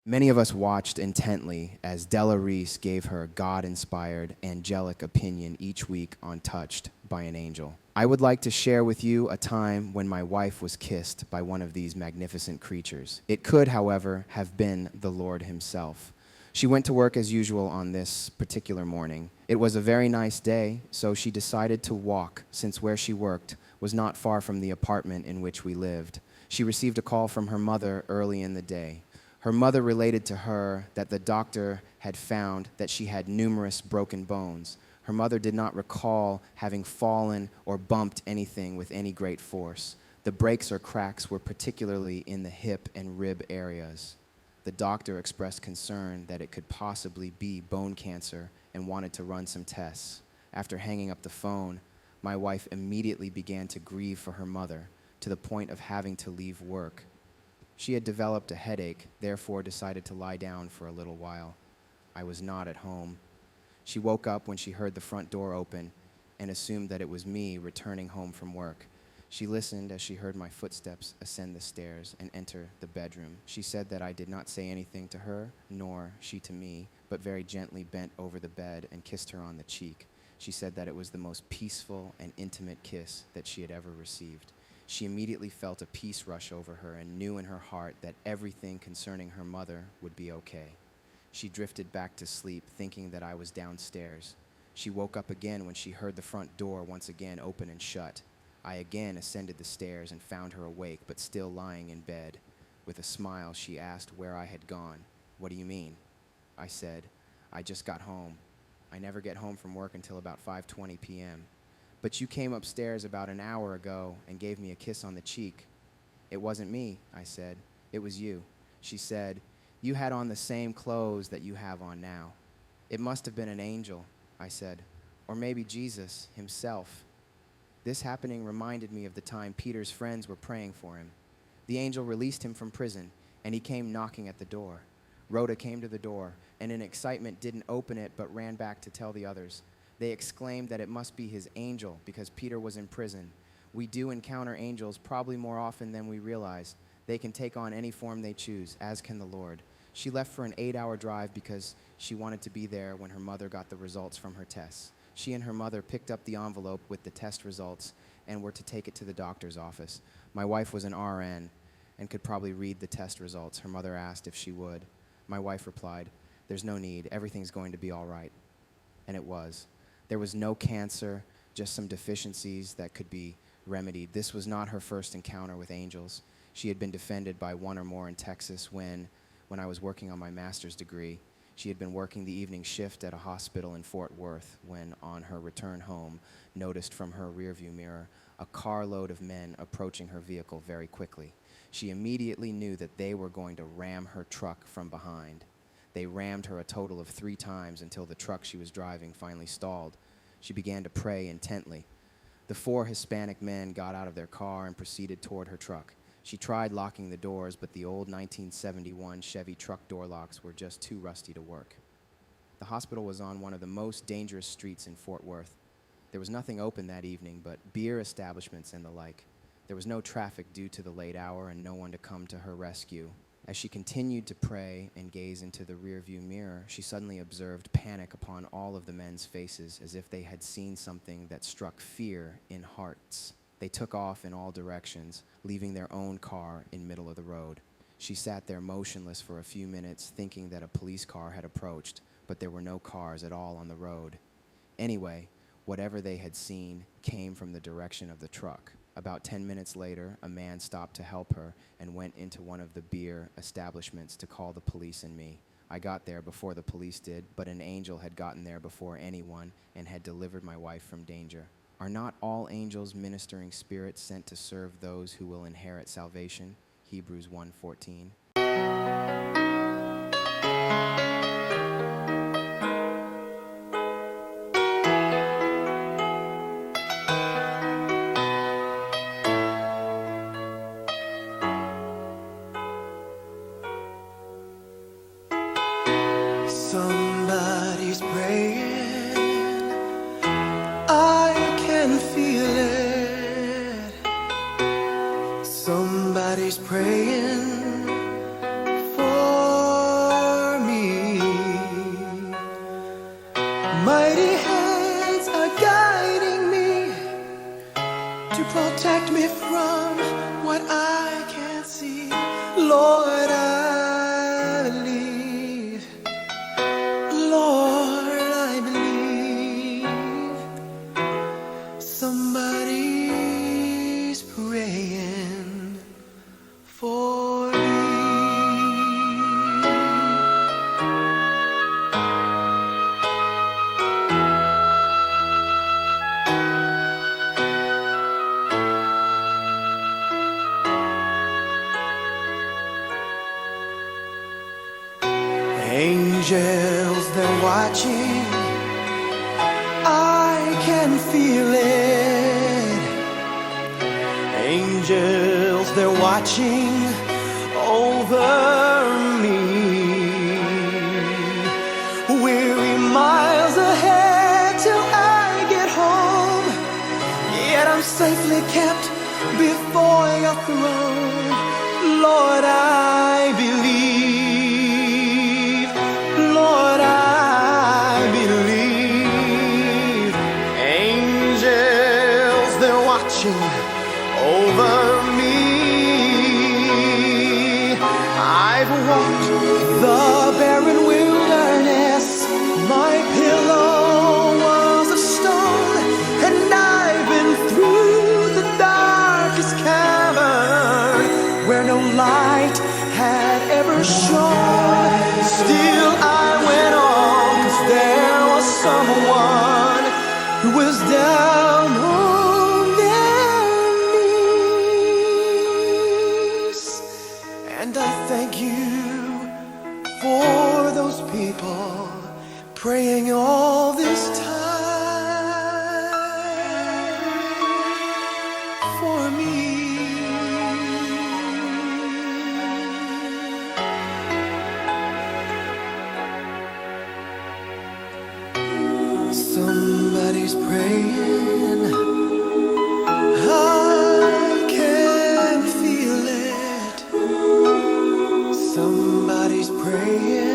Many of us watched intently as Della Reese gave her God-inspired angelic opinion each week on Touched by an Angel. I would like to share with you a time when my wife was kissed by one of these magnificent creatures. It could, however, have been the Lord himself. She went to work as usual on this particular morning. It was a very nice day, so she decided to walk, since where she worked was not far from the apartment in which we lived. She received a call from her mother early in the day. Her mother related to her that the doctor had found that she had numerous broken bones. Her mother did not recall having fallen or bumped anything with any great force. The breaks or cracks were particularly in the hip and rib areas. The doctor expressed concern that it could possibly be bone cancer and wanted to run some tests. After hanging up the phone, my wife immediately began to grieve for her mother, to the point of having to leave work. She had developed a headache, therefore decided to lie down for a little while. I was not at home. She woke up when she heard the front door open and assumed that it was me returning home from work. She listened as she heard my footsteps ascend the stairs and enter the bedroom. She said that I did not say anything to her, nor she to me, but very gently bent over the bed and kissed her on the cheek. She said that it was the most peaceful and intimate kiss that she had ever received. She immediately felt a peace rush over her and knew in her heart that everything concerning her mother would be okay. She drifted back to sleep, thinking that I was downstairs. She woke up again when she heard the front door once again open and shut. I again ascended the stairs and found her awake, but still lying in bed. With a smile, she asked where I had gone. "What do you mean?" I said, "I just got home. I never get home from work until about 5:20 p.m. But you came upstairs about an hour ago and gave me a kiss on the cheek." "It wasn't me," I said. "It was you." She said, "You had on the same clothes that you have on now." "It must have been an angel," I said, "or maybe Jesus himself." This happening reminded me of the time Peter's friends were praying for him. The angel released him from prison, and he came knocking at the door. Rhoda came to the door, and in excitement didn't open it but ran back to tell the others. They exclaimed that it must be his angel because Peter was in prison. We do encounter angels probably more often than we realize. They can take on any form they choose, as can the Lord. She left for an 8-hour drive because she wanted to be there when her mother got the results from her tests. She and her mother picked up the envelope with the test results and were to take it to the doctor's office. My wife was an RN and could probably read the test results. Her mother asked if she would. My wife replied, "There's no need. Everything's going to be all right." And it was. There was no cancer, just some deficiencies that could be remedied. This was not her first encounter with angels. She had been defended by one or more in Texas when I was working on my master's degree. She had been working the evening shift at a hospital in Fort Worth when, on her return home, noticed from her rearview mirror a carload of men approaching her vehicle very quickly. She immediately knew that they were going to ram her truck from behind. They rammed her a total of 3 times until the truck she was driving finally stalled. She began to pray intently. The 4 Hispanic men got out of their car and proceeded toward her truck. She tried locking the doors, but the old 1971 Chevy truck door locks were just too rusty to work. The hospital was on one of the most dangerous streets in Fort Worth. There was nothing open that evening but beer establishments and the like. There was no traffic due to the late hour and no one to come to her rescue. As she continued to pray and gaze into the rearview mirror, she suddenly observed panic upon all of the men's faces, as if they had seen something that struck fear in hearts. They took off in all directions, leaving their own car in middle of the road. She sat there motionless for a few minutes, thinking that a police car had approached, but there were no cars at all on the road. Anyway, whatever they had seen came from the direction of the truck. About 10 minutes later, a man stopped to help her and went into one of the beer establishments to call the police and me. I got there before the police did, but an angel had gotten there before anyone and had delivered my wife from danger. Are not all angels ministering spirits sent to serve those who will inherit salvation? Hebrews 1:14. Somebody's praying, I can feel it. Somebody's praying for Angels, they're watching. I can feel it. Angels, they're watching over me. Weary miles ahead till I get home, yet I'm safely kept before your throne. Lord, I believe. Lord, I believe. Angels, they're watching over me. I've walked the barren wilderness. My pillow was a stone, and I've been through the darkest cavern where no light had ever shone. Still I went on, 'cause there was someone who was down on their knees. And I thank you for those people praying all this time for me. Somebody's praying, I can feel it. Somebody's praying.